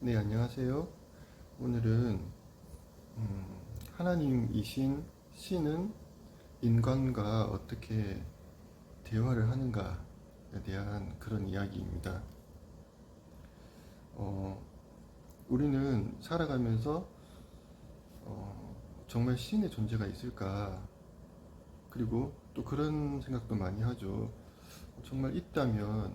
네, 안녕하세요. 오늘은 하나님이신 신은 인간과 어떻게 대화를 하는가에 대한 그런 이야기입니다. 어, 우리는 살아가면서 정말 신의 존재가 있을까? 그리고 또 그런 생각도 많이 하죠. 정말 있다면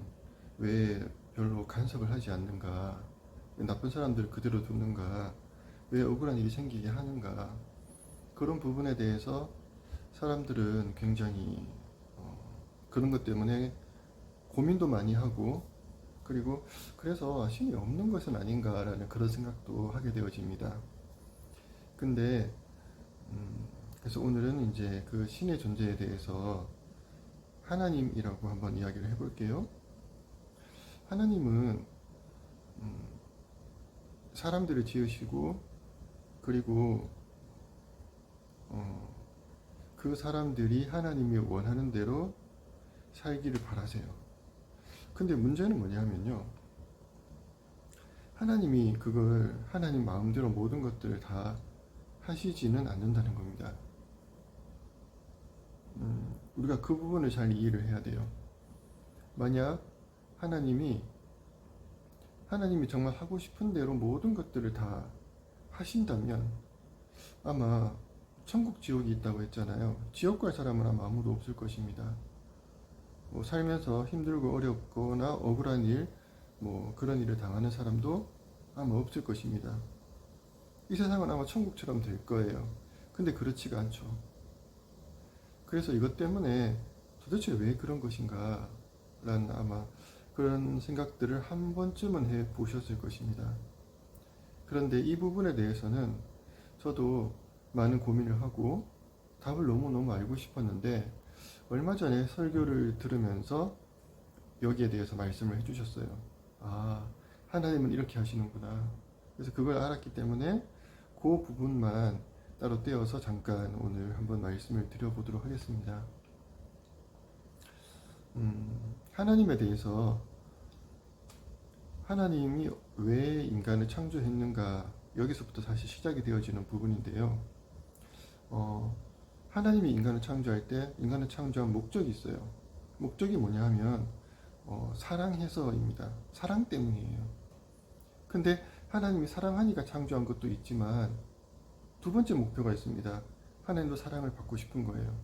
왜 별로 간섭을 하지 않는가? 왜 나쁜 사람들을 그대로 두는가? 왜 억울한 일이 생기게 하는가? 그런 부분에 대해서 사람들은 굉장히 그런 것 때문에 고민도 많이 하고, 그리고 그래서 신이 없는 것은 아닌가라는 그런 생각도 하게 되어집니다. 근데 그래서 오늘은 이제 그 신의 존재에 대해서 하나님이라고 한번 이야기를 해볼게요. 하나님은 사람들을 지으시고, 그리고 그 사람들이 하나님이 원하는 대로 살기를 바라세요. 근데 문제는 뭐냐면요, 하나님이 그걸 하나님 마음대로 모든 것들을 다 하시지는 않는다는 겁니다. 우리가 그 부분을 잘 이해를 해야 돼요. 만약 하나님이 정말 하고 싶은 대로 모든 것들을 다 하신다면 아마 천국 지옥이 있다고 했잖아요. 지옥 갈 사람은 아마 아무도 없을 것입니다. 뭐 살면서 힘들고 어렵거나 억울한 일, 뭐 그런 일을 당하는 사람도 아마 없을 것입니다. 이 세상은 아마 천국처럼 될 거예요. 근데 그렇지가 않죠. 그래서 이것 때문에 도대체 왜 그런 것인가 라는 아마 그런 생각들을 한 번쯤은 해 보셨을 것입니다. 그런데 이 부분에 대해서는 저도 많은 고민을 하고 답을 너무너무 알고 싶었는데, 얼마 전에 설교를 들으면서 여기에 대해서 말씀을 해주셨어요. 아, 하나님은 이렇게 하시는구나. 그래서 그걸 알았기 때문에 그 부분만 따로 떼어서 잠깐 오늘 한번 말씀을 드려보도록 하겠습니다. 하나님에 대해서, 하나님이 왜 인간을 창조했는가, 여기서부터 사실 시작이 되어지는 부분인데요. 하나님이 인간을 창조할 때 인간을 창조한 목적이 있어요. 목적이 뭐냐 하면 사랑해서입니다. 사랑 때문이에요. 근데 하나님이 사랑하니까 창조한 것도 있지만 두 번째 목표가 있습니다. 하나님도 사랑을 받고 싶은 거예요.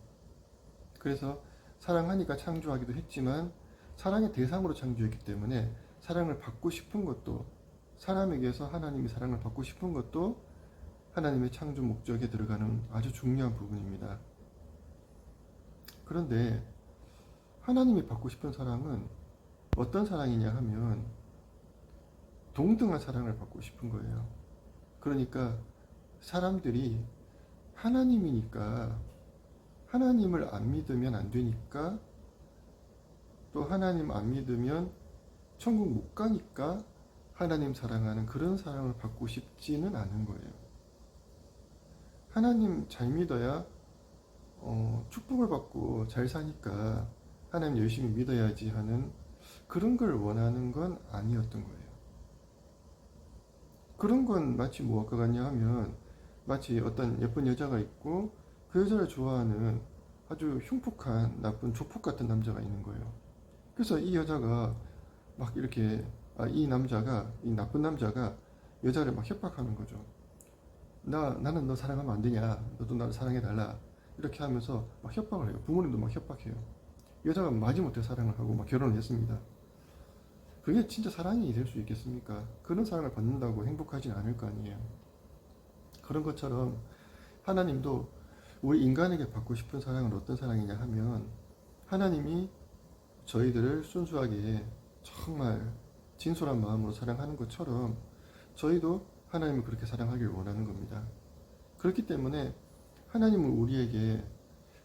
그래서 사랑하니까 창조하기도 했지만 사랑의 대상으로 창조했기 때문에 사랑을 받고 싶은 것도, 사람에게서 하나님이 사랑을 받고 싶은 것도 하나님의 창조 목적에 들어가는 아주 중요한 부분입니다. 그런데 하나님이 받고 싶은 사랑은 어떤 사랑이냐 하면 동등한 사랑을 받고 싶은 거예요. 그러니까 사람들이 하나님이니까, 하나님을 안 믿으면 안 되니까, 또 하나님 안 믿으면 천국 못 가니까 하나님 사랑하는 그런 사랑을 받고 싶지는 않은 거예요. 하나님 잘 믿어야 축복을 받고 잘 사니까 하나님 열심히 믿어야지 하는 그런 걸 원하는 건 아니었던 거예요. 그런 건 마치 무엇과 같냐 하면, 마치 어떤 예쁜 여자가 있고 그 여자를 좋아하는 아주 흉폭한 나쁜 조폭 같은 남자가 있는 거예요. 그래서 이 여자가 막 이렇게, 이 남자가, 이 나쁜 남자가 여자를 막 협박하는 거죠. 나는 너 사랑하면 안 되냐? 너도 나를 사랑해달라. 이렇게 하면서 막 협박을 해요. 부모님도 막 협박해요. 여자가 마지못해 사랑을 하고 막 결혼을 했습니다. 그게 진짜 사랑이 될 수 있겠습니까? 그런 사랑을 받는다고 행복하진 않을 거 아니에요. 그런 것처럼 하나님도 우리 인간에게 받고 싶은 사랑은 어떤 사랑이냐 하면, 하나님이 저희들을 순수하게 정말 진솔한 마음으로 사랑하는 것처럼 저희도 하나님을 그렇게 사랑하길 원하는 겁니다. 그렇기 때문에 하나님은 우리에게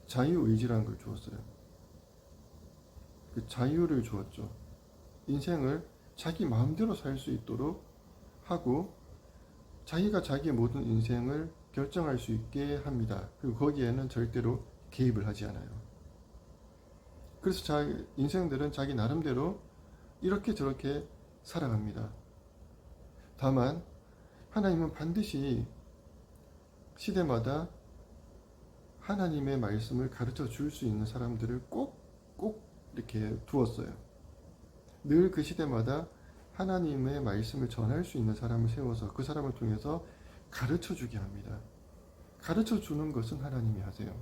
자유의지라는 걸 주었어요. 그 자유를 주었죠. 인생을 자기 마음대로 살 수 있도록 하고, 자기가 자기의 모든 인생을 결정할 수 있게 합니다. 그리고 거기에는 절대로 개입을 하지 않아요. 그래서 인생들은 자기 나름대로 이렇게 저렇게 살아갑니다. 다만 하나님은 반드시 시대마다 하나님의 말씀을 가르쳐 줄 수 있는 사람들을 꼭 이렇게 두었어요. 늘 그 시대마다 하나님의 말씀을 전할 수 있는 사람을 세워서 그 사람을 통해서 가르쳐 주게 합니다. 가르쳐 주는 것은 하나님이 하세요.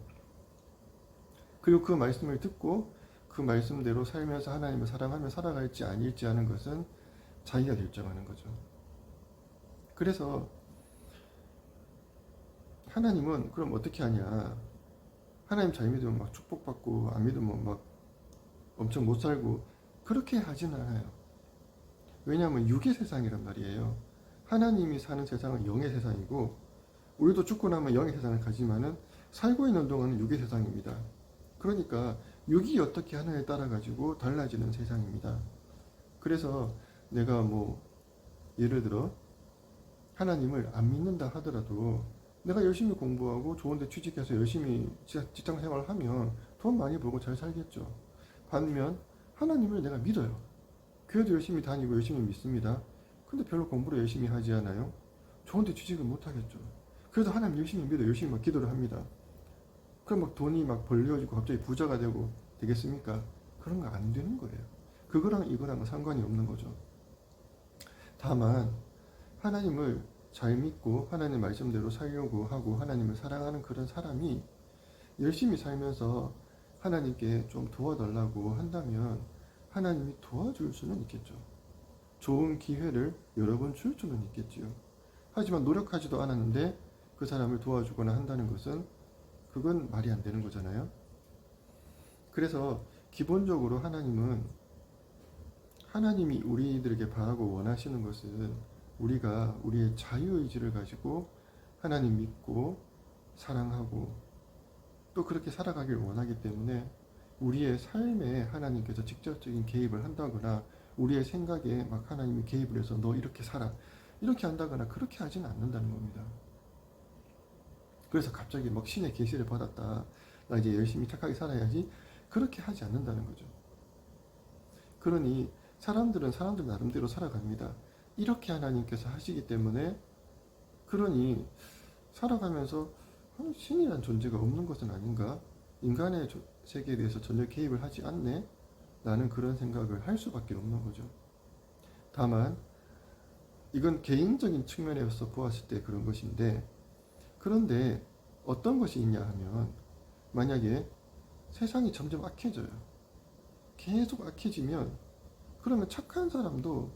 그리고 그 말씀을 듣고 그 말씀대로 살면서 하나님을 사랑하며 살아갈지 아닐지 하는 것은 자기가 결정하는 거죠. 그래서 하나님은 그럼 어떻게 하냐? 하나님 잘 믿으면 막 축복받고 안 믿으면 막 엄청 못 살고 그렇게 하지는 않아요. 왜냐하면 육의 세상이란 말이에요. 하나님이 사는 세상은 영의 세상이고 우리도 죽고 나면 영의 세상을 가지만은 살고 있는 동안은 육의 세상입니다. 그러니까 육이 어떻게 하느냐에 따라 가지고 달라지는 세상입니다. 그래서 내가 뭐 예를 들어 하나님을 안 믿는다 하더라도 내가 열심히 공부하고 좋은데 취직해서 열심히 직장 생활을 하면 돈 많이 벌고 잘 살겠죠. 반면 하나님을 내가 믿어요. 교회도 열심히 다니고 열심히 믿습니다. 근데 별로 공부를 열심히 하지 않아요. 좋은데 취직을 못 하겠죠. 그래도 하나님 열심히 믿어 열심히 막 기도를 합니다. 그럼 막 돈이 막 벌려지고 갑자기 부자가 되고 되겠습니까? 그런 거 안 되는 거예요. 그거랑 이거랑은 상관이 없는 거죠. 다만 하나님을 잘 믿고 하나님 말씀대로 살려고 하고 하나님을 사랑하는 그런 사람이 열심히 살면서 하나님께 좀 도와달라고 한다면 하나님이 도와줄 수는 있겠죠. 좋은 기회를 여러 번 줄 수는 있겠지요. 하지만 노력하지도 않았는데 그 사람을 도와주거나 한다는 것은 그건 말이 안 되는 거잖아요. 그래서 기본적으로 하나님이 우리들에게 바라고 원하시는 것은 우리가 우리의 자유의지를 가지고 하나님 믿고 사랑하고 또 그렇게 살아가길 원하기 때문에 우리의 삶에 하나님께서 직접적인 개입을 한다거나 우리의 생각에 막 하나님이 개입을 해서 너 이렇게 살아 이렇게 한다거나 그렇게 하지는 않는다는 겁니다. 그래서 갑자기 막 신의 계시를 받았다. 나 이제 열심히 착하게 살아야지. 그렇게 하지 않는다는 거죠. 그러니 사람들은 사람들 나름대로 살아갑니다. 이렇게 하나님께서 하시기 때문에 그러니 살아가면서 신이란 존재가 없는 것은 아닌가? 인간의 세계에 대해서 전혀 개입을 하지 않네? 라는 그런 생각을 할 수밖에 없는 거죠. 다만 이건 개인적인 측면에서 보았을 때 그런 것인데 그런데 어떤 것이 있냐 하면 만약에 세상이 점점 악해져요. 계속 악해지면 그러면 착한 사람도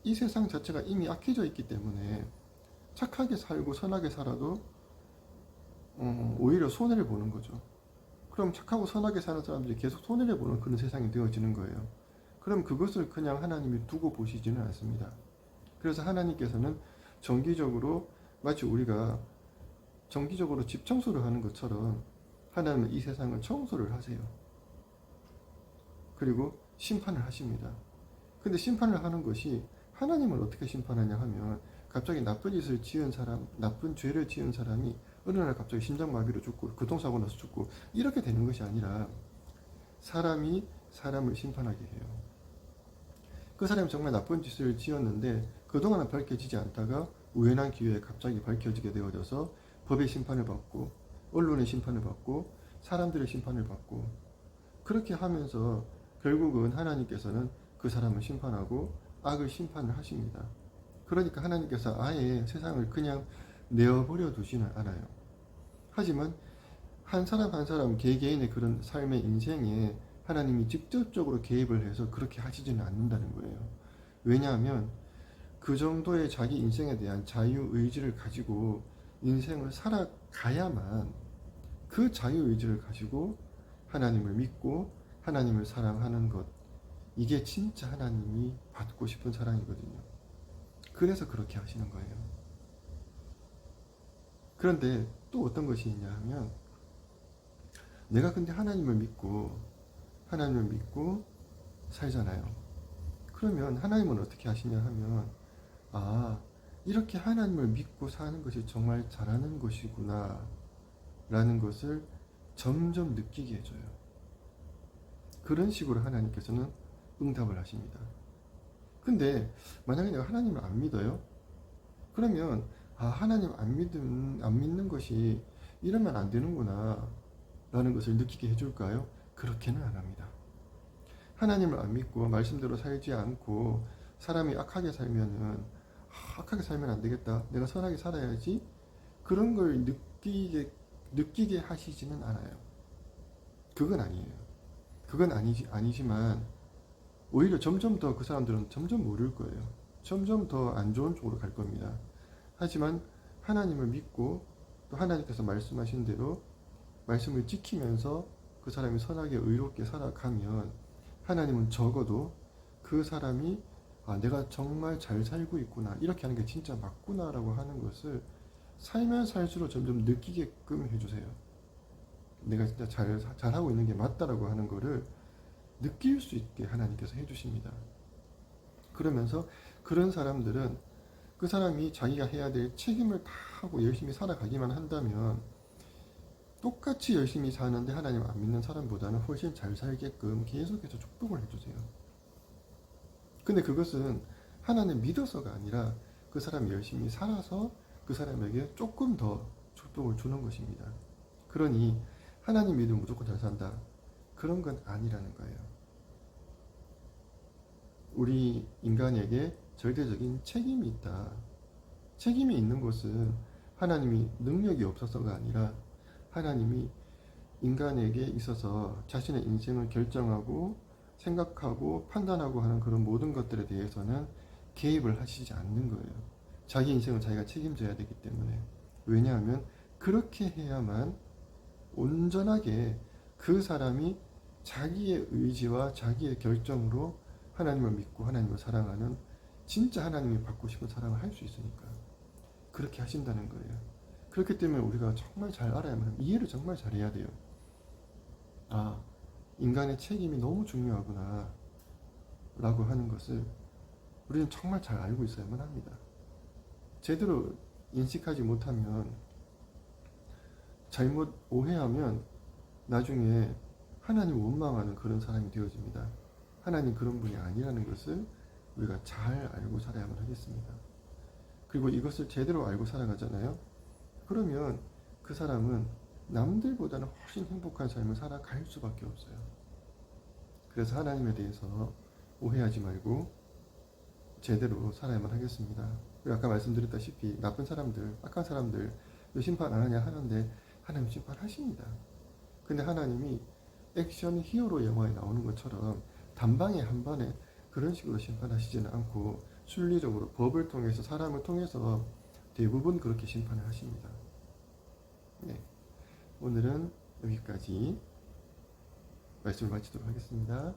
이 세상 자체가 이미 악해져 있기 때문에 착하게 살고 선하게 살아도 오히려 손해를 보는 거죠. 그럼 착하고 선하게 사는 사람들이 계속 손해를 보는 그런 세상이 되어지는 거예요. 그럼 그것을 그냥 하나님이 두고 보시지는 않습니다. 그래서 하나님께서는 정기적으로 마치 우리가 정기적으로 집 청소를 하는 것처럼 하나님은 이 세상을 청소를 하세요. 그리고 심판을 하십니다. 근데 심판을 하는 것이 하나님을 어떻게 심판하냐 하면 갑자기 나쁜 짓을 지은 사람, 나쁜 죄를 지은 사람이 어느 날 갑자기 심장마비로 죽고 교통사고 나서 죽고 이렇게 되는 것이 아니라 사람이 사람을 심판하게 해요. 그 사람이 정말 나쁜 짓을 지었는데 그동안은 밝혀지지 않다가 우연한 기회에 갑자기 밝혀지게 되어져서 법의 심판을 받고 언론의 심판을 받고 사람들의 심판을 받고 그렇게 하면서 결국은 하나님께서는 그 사람을 심판하고 악을 심판을 하십니다. 그러니까 하나님께서 아예 세상을 그냥 내어버려 두지는 않아요. 하지만 한 사람 한 사람 개개인의 그런 삶의 인생에 하나님이 직접적으로 개입을 해서 그렇게 하시지는 않는다는 거예요. 왜냐하면 그 정도의 자기 인생에 대한 자유의지를 가지고 인생을 살아가야만 그 자유의지를 가지고 하나님을 믿고 하나님을 사랑하는 것 이게 진짜 하나님이 받고 싶은 사랑이거든요. 그래서 그렇게 하시는 거예요. 그런데 또 어떤 것이 있냐 하면 내가 근데 하나님을 믿고 살잖아요. 그러면 하나님은 어떻게 하시냐 하면 이렇게 하나님을 믿고 사는 것이 정말 잘하는 것이구나 라는 것을 점점 느끼게 해줘요. 그런 식으로 하나님께서는 응답을 하십니다. 근데 만약에 내가 하나님을 안 믿어요? 그러면 하나님 안 믿는 것이 이러면 안 되는구나 라는 것을 느끼게 해줄까요? 그렇게는 안 합니다. 하나님을 안 믿고 말씀대로 살지 않고 사람이 악하게 살면은 악하게 살면 안 되겠다. 내가 선하게 살아야지. 그런 걸 느끼게 하시지는 않아요. 그건 아니에요. 그건 아니지만 오히려 점점 더 그 사람들은 점점 모를 거예요. 점점 더 안 좋은 쪽으로 갈 겁니다. 하지만 하나님을 믿고 또 하나님께서 말씀하신 대로 말씀을 지키면서 그 사람이 선하게 의롭게 살아가면 하나님은 적어도 그 사람이 내가 정말 잘 살고 있구나, 이렇게 하는 게 진짜 맞구나라고 하는 것을 살면 살수록 점점 느끼게끔 해주세요. 내가 진짜 잘하고 있는 게 맞다라고 하는 거를 느낄 수 있게 하나님께서 해주십니다. 그러면서 그런 사람들은 그 사람이 자기가 해야 될 책임을 다 하고 열심히 살아가기만 한다면 똑같이 열심히 사는데 하나님 안 믿는 사람보다는 훨씬 잘 살게끔 계속해서 축복을 해주세요. 근데 그것은 하나님 믿어서가 아니라 그 사람이 열심히 살아서 그 사람에게 조금 더 축복을 주는 것입니다. 그러니 하나님 믿으면 무조건 잘 산다, 그런 건 아니라는 거예요. 우리 인간에게 절대적인 책임이 있다. 책임이 있는 것은 하나님이 능력이 없어서가 아니라 하나님이 인간에게 있어서 자신의 인생을 결정하고 생각하고 판단하고 하는 그런 모든 것들에 대해서는 개입을 하시지 않는 거예요. 자기 인생을 자기가 책임져야 되기 때문에. 왜냐하면 그렇게 해야만 온전하게 그 사람이 자기의 의지와 자기의 결정으로 하나님을 믿고 하나님을 사랑하는, 진짜 하나님이 받고 싶은 사랑을 할 수 있으니까 그렇게 하신다는 거예요. 그렇기 때문에 우리가 정말 잘 알아야만, 이해를 정말 잘해야 돼요. 인간의 책임이 너무 중요하구나 라고 하는 것을 우리는 정말 잘 알고 있어야만 합니다. 제대로 인식하지 못하면, 잘못 오해하면 나중에 하나님 원망하는 그런 사람이 되어집니다. 하나님 그런 분이 아니라는 것을 우리가 잘 알고 살아야만 하겠습니다. 그리고 이것을 제대로 알고 살아가잖아요. 그러면 그 사람은 남들보다는 훨씬 행복한 삶을 살아갈 수밖에 없어요. 그래서 하나님에 대해서 오해하지 말고 제대로 살아야만 하겠습니다. 그리고 아까 말씀드렸다시피 나쁜 사람들, 악한 사람들 왜 심판 안 하냐 하는데 하나님 심판하십니다. 근데 하나님이 액션 히어로 영화에 나오는 것처럼 단방에 한 번에 그런 식으로 심판하시지는 않고 순리적으로 법을 통해서, 사람을 통해서 대부분 그렇게 심판을 하십니다. 네, 오늘은 여기까지 말씀을 마치도록 하겠습니다.